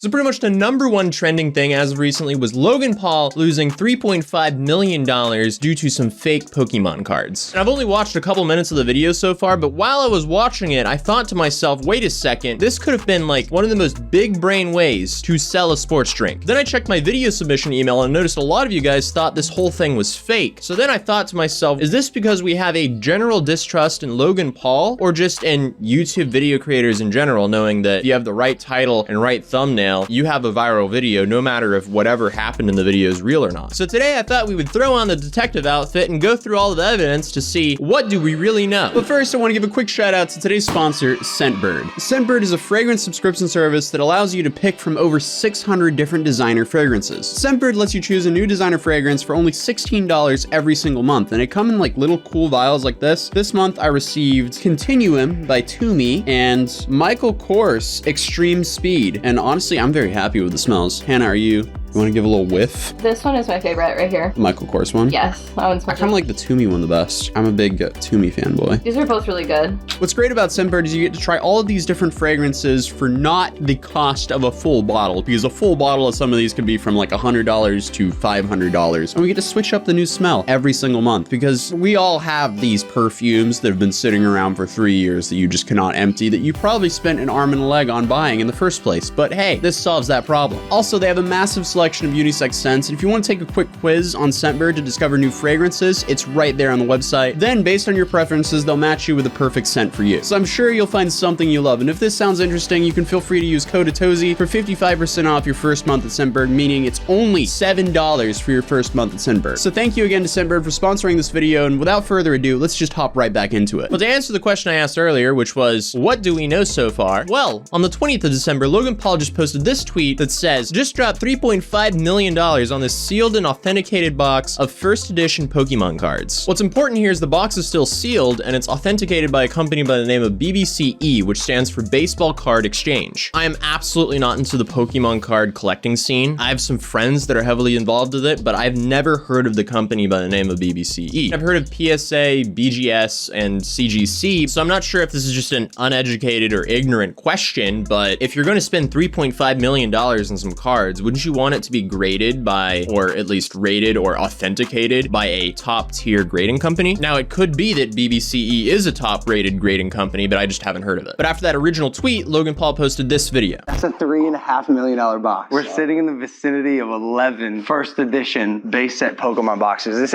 So pretty much the #1 trending thing as of recently was Logan Paul losing $3.5 million due to some fake Pokemon cards. And I've only watched a couple minutes of the video so far, but while I was watching it, I thought to myself, wait a second, this could have been like one of the most big brain ways to sell a sports drink. Then I checked my video submission email and noticed a lot of you guys thought this whole thing was fake. So then I thought to myself, is this because we have a general distrust in Logan Paul, or just in YouTube video creators in general, knowing that if you have the right title and right thumbnail, you have a viral video no matter if whatever happened in the video is real or not. So today I thought we would throw on the detective outfit and go through all of the evidence to see what do we really know. But first I want to give a quick shout out to today's sponsor, Scentbird. Scentbird is a fragrance subscription service that allows you to pick from over 600 different designer fragrances. Scentbird lets you choose a new designer fragrance for only $16 every single month, and it comes in like little cool vials like this. This month I received Continuum by Toomey and Michael Kors Extreme Speed, and honestly I'm very happy with the smells. Hannah, you want to give a little whiff? This one is my favorite right here. The Michael Kors one? Yes, that one's my I kind of like the Toomey one the best. I'm a big Toomey fanboy. These are both really good. What's great about Scentbird is you get to try all of these different fragrances for not the cost of a full bottle, because a full bottle of some of these can be from like $100 to $500. And we get to switch up the new smell every single month, because we all have these perfumes that have been sitting around for 3 years that you just cannot empty, that you probably spent an arm and a leg on buying in the first place. But hey, this solves that problem. Also, they have a massive selection of unisex scents, and if you want to take a quick quiz on Scentbird to discover new fragrances, it's right there on the website. Then, based on your preferences, they'll match you with the perfect scent for you. So I'm sure you'll find something you love, and if this sounds interesting, you can feel free to use code Atozy for 55% off your first month at Scentbird, meaning it's only $7 for your first month at Scentbird. So thank you again to Scentbird for sponsoring this video, and without further ado, let's just hop right back into it. Well, to answer the question I asked earlier, which was, what do we know so far? Well, on the 20th of December, Logan Paul just posted this tweet that says, just dropped $3.5 million on this sealed and authenticated box of first edition Pokemon cards. What's important here is the box is still sealed and it's authenticated by a company by the name of BBCE, which stands for Baseball Card Exchange. I am absolutely not into the Pokemon card collecting scene. I have some friends that are heavily involved with it, but I've never heard of the company by the name of BBCE. I've heard of PSA, BGS, and CGC, so I'm not sure if this is just an uneducated or ignorant question, but if you're going to spend $3.5 million on some cards, wouldn't you want it to be graded by, or at least rated or authenticated by, a top tier grading company? Now, it could be that BBCE is a top rated grading company, but I just haven't heard of it. But after that original tweet, Logan Paul posted this video. That's a $3.5 million box. We're sitting in the vicinity of 11 first edition base set Pokemon boxes.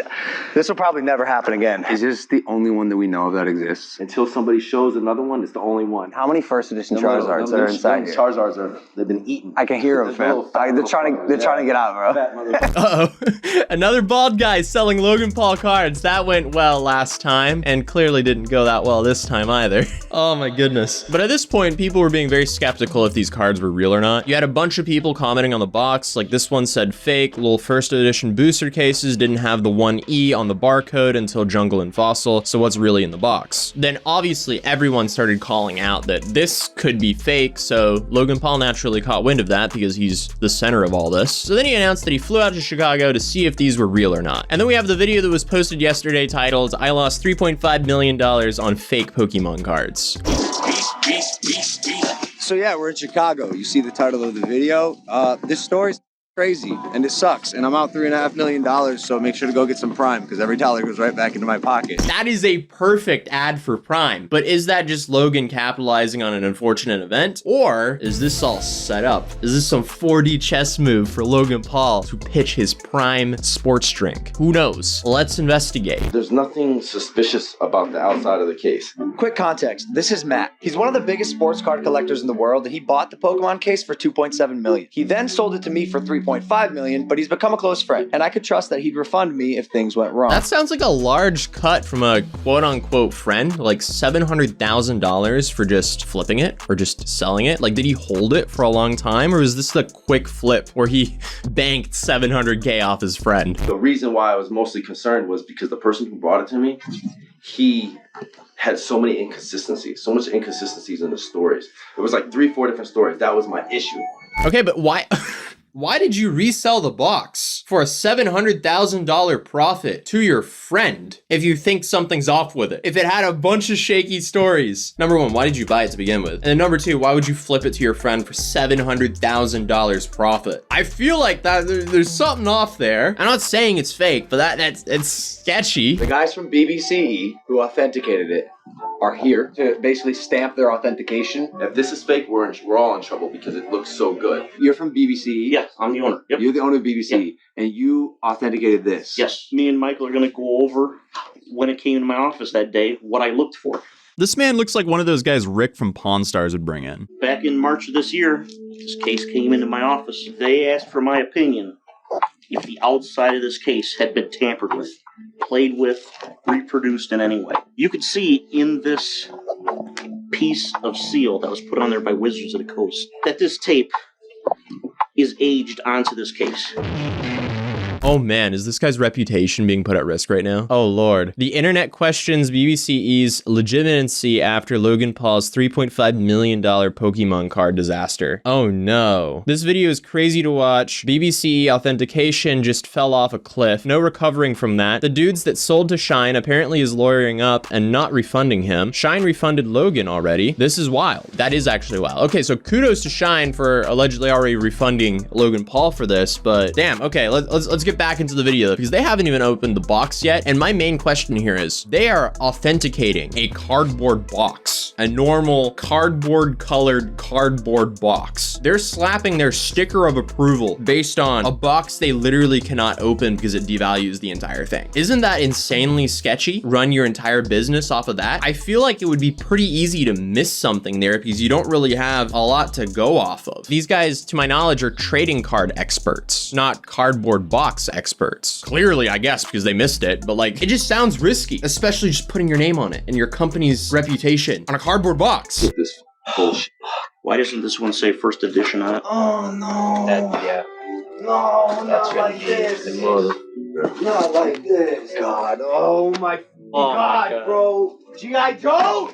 This will probably never happen again. Is this the only one that we know of that exists? Until somebody shows another one, it's the only one. How many first edition Charizards that are inside here? Charizards they've been eaten. I can hear them, fam. They're trying to get out, bro. Uh-oh. Another bald guy selling Logan Paul cards. That went well last time, and clearly didn't go that well this time either. Oh my goodness. But at this point, people were being very skeptical if these cards were real or not. You had a bunch of people commenting on the box, like this one said fake, little first edition booster cases didn't have the 1E on the barcode until Jungle and Fossil, so what's really in the box? Then obviously everyone started calling out that this could be fake, so Logan Paul naturally caught wind of that because he's the center of all this. So then he announced that he flew out to Chicago to see if these were real or not. And then we have the video that was posted yesterday titled, I lost $3.5 million on fake Pokemon cards. So yeah, we're in Chicago. You see the title of the video. This story's crazy and it sucks, and I'm out $3.5 million, so make sure to go get some Prime because every dollar goes right back into my pocket. That is a perfect ad for Prime, but is that just Logan capitalizing on an unfortunate event, or is this all set up? Is this some 4D chess move for Logan Paul to pitch his Prime sports drink? Who knows? Let's investigate. There's nothing suspicious about the outside of the case. Quick context. This is Matt. He's one of the biggest sports card collectors in the world, and he bought the Pokemon case for $2.7 million. He then sold it to me for $3.5 million, but he's become a close friend, and I could trust that he'd refund me if things went wrong. That sounds like a large cut from a quote-unquote friend, like $700,000 for just flipping it or just selling it. Like, did he hold it for a long time, or was this the quick flip where he banked $700K off his friend? The reason why I was mostly concerned was because the person who brought it to me, he had so many inconsistencies, so much inconsistencies in the stories. It was like 3-4 different stories. That was my issue. Okay, but why? Why did you resell the box? this for a $700,000 profit to your friend if you think something's off with it. If it had a bunch of shaky stories. Number one, why did you buy it to begin with? And then number two, why would you flip it to your friend for $700,000 profit? I feel like that there's something off there. I'm not saying it's fake, but it's sketchy. The guys from BBC who authenticated it are here to basically stamp their authentication. If this is fake, we're all in trouble because it looks so good. You're from BBC. Yes, I'm the owner. Yep. You're the owner of BBC, and you authenticated this. Yes, me and Michael are going to go over when it came to my office that day, what I looked for. This man looks like one of those guys Rick from Pawn Stars would bring in. Back in March of this year, this case came into my office. They asked for my opinion if the outside of this case had been tampered with, played with, reproduced in any way. You could see in this piece of seal that was put on there by Wizards of the Coast that this tape is aged onto this case. Oh man, is this guy's reputation being put at risk right now? Oh lord. The internet questions BBCE's legitimacy after Logan Paul's $3.5 million Pokemon card disaster. Oh no. This video is crazy to watch. BBCE authentication just fell off a cliff. No recovering from that. The dudes that sold to Shine apparently is lawyering up and not refunding him. Shine refunded Logan already. This is wild. That is actually wild. Okay, so kudos to Shine for allegedly already refunding Logan Paul for this, but damn, okay, let's get back into the video because they haven't even opened the box yet. And my main question here is they are authenticating a cardboard box, a normal cardboard colored cardboard box. They're slapping their sticker of approval based on a box they literally cannot open because it devalues the entire thing. Isn't that insanely sketchy? Run your entire business off of that? I feel like it would be pretty easy to miss something there because you don't really have a lot to go off of. These guys, to my knowledge, are trading card experts, not cardboard box experts. Clearly, I guess, because they missed it, but like, it just sounds risky, especially just putting your name on it and your company's reputation on a cardboard box. This bullshit. Why doesn't this one say first edition on it? Oh no. Yeah. No, not like this. Not like this. God, oh my God, bro. G.I. Joe!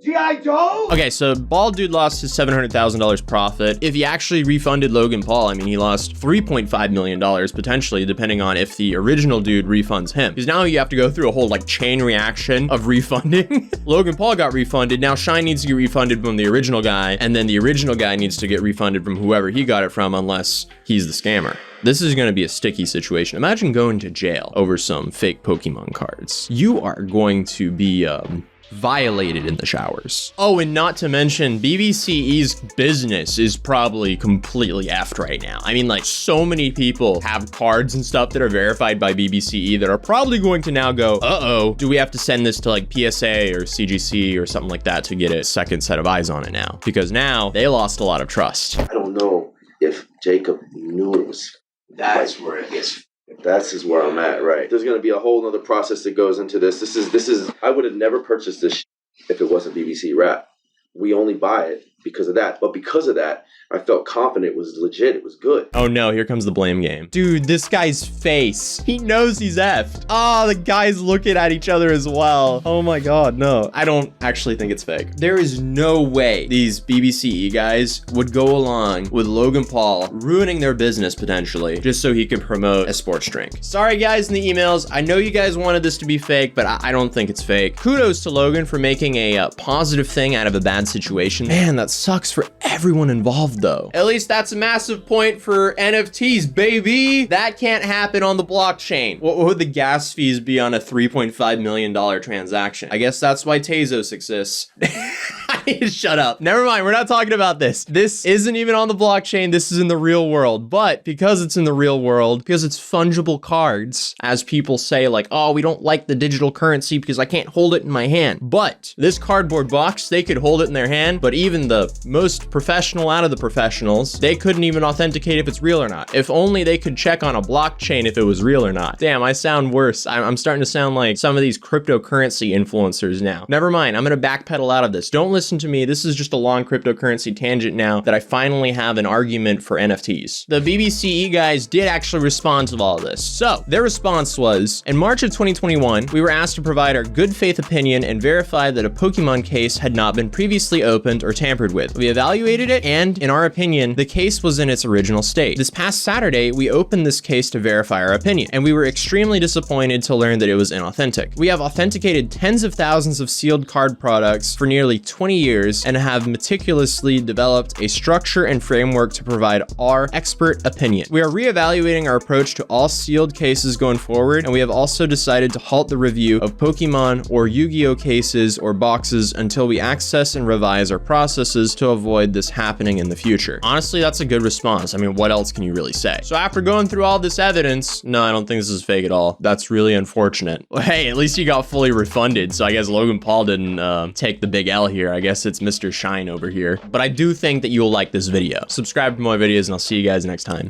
G.I. Joe! Okay, so Bald Dude lost his $700,000 profit. If he actually refunded Logan Paul, I mean, he lost $3.5 million potentially, depending on if the original dude refunds him. Because now you have to go through a whole like chain reaction of refunding. Logan Paul got refunded. Now Shine needs to get refunded from the original guy, and then the original guy needs to get refunded from whoever he got it from, unless he's the scammer. This is going to be a sticky situation. Imagine going to jail over some fake Pokemon cards. You are going to be violated in the showers. Oh, and not to mention BBCE's business is probably completely effed right now. I mean, like, so many people have cards and stuff that are verified by BBCE that are probably going to now go, uh-oh, do we have to send this to like PSA or CGC or something like that to get a second set of eyes on it now? Because now they lost a lot of trust. I don't know if Jacob knew it was. That's where it gets. That's is where I'm at, right? There's gonna be a whole other process that goes into this. This is. I would have never purchased this if it wasn't BBC Rap. We only buy it because of that. But because of that, I felt confident it was legit. It was good. Oh no, here comes the blame game. Dude, this guy's face. He knows he's effed. Oh, the guys looking at each other as well. Oh my God, no. I don't actually think it's fake. There is no way these BBCE guys would go along with Logan Paul ruining their business potentially just so he could promote a sports drink. Sorry guys in the emails. I know you guys wanted this to be fake, but I don't think it's fake. Kudos to Logan for making a positive thing out of a bad situation. Man, that sucks for everyone involved though. At least that's a massive point for NFTs, baby. That can't happen on the blockchain. What would the gas fees be on a $3.5 million transaction? I guess that's why Tezos exists. I need to shut up. Never mind, we're not talking about this. This isn't even on the blockchain. This is in the real world. But because it's in the real world, because it's fungible cards, as people say like, oh, we don't like the digital currency because I can't hold it in my hand. But this cardboard box, they could hold it in their hand, but even the most professional out of the professionals, they couldn't even authenticate if it's real or not. If only they could check on a blockchain if it was real or not. Damn, I sound worse. I'm starting to sound like some of these cryptocurrency influencers now. Never mind, I'm gonna backpedal out of this. Don't listen listen to me. This is just a long cryptocurrency tangent now that I finally have an argument for NFTs. The BBCE guys did actually respond to all of this. So their response was, in March of 2021, we were asked to provide our good faith opinion and verify that a Pokemon case had not been previously opened or tampered with. We evaluated it, and in our opinion, the case was in its original state. This past Saturday, we opened this case to verify our opinion, and we were extremely disappointed to learn that it was inauthentic. We have authenticated tens of thousands of sealed card products for nearly 20 years and have meticulously developed a structure and framework to provide our expert opinion. We are reevaluating our approach to all sealed cases going forward, and we have also decided to halt the review of Pokemon or Yu-Gi-Oh cases or boxes until we access and revise our processes to avoid this happening in the future. Honestly, that's a good response. I mean, what else can you really say? So after going through all this evidence, no, I don't think this is fake at all. That's really unfortunate. Well, hey, at least you got fully refunded, so I guess Logan Paul didn't take the big L here. I guess it's Mr. Shine over here. But I do think that you'll like this video. Subscribe to more videos, and I'll see you guys next time.